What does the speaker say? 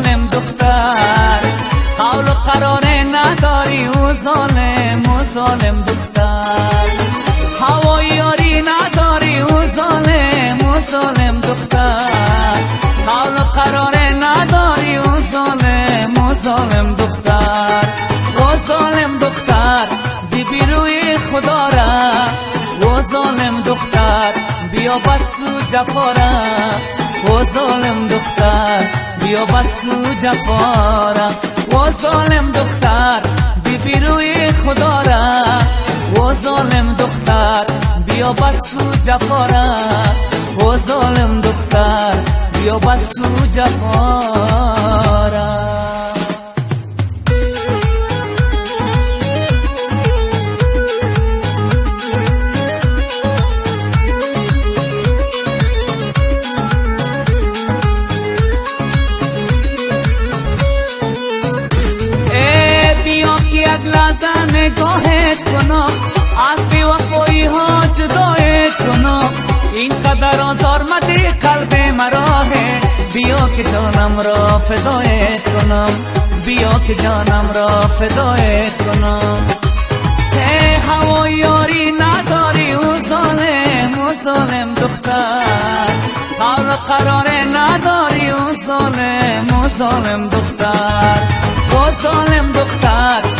ظالم دختر حول و قراره نداری و ظالم دختر هوای یاری نداری و ظالم دختر حول و قراره نداری و ظالم دختر و ظالم دختر بی روی خدا را و ظالم دختر بیا بس کو جفا را و ظالم دختر بیا بس کو جفا را و ظالم دختر بی روی خدا را و ظالم دختر بیا بس کو جفا را و ظالم دختر بیا بس کو جفا را یک لحظه نگاهت کنم از بی‌وفایی ها جدایت کنم اینقدر آزار مدی قلب مرا بیا که جانم را فدایت کنم بیا که جانم را فدایت کنم هوای یاری نداری و ظالم دختر حال و قراره نداری و ظالم دختر و ظالم دختر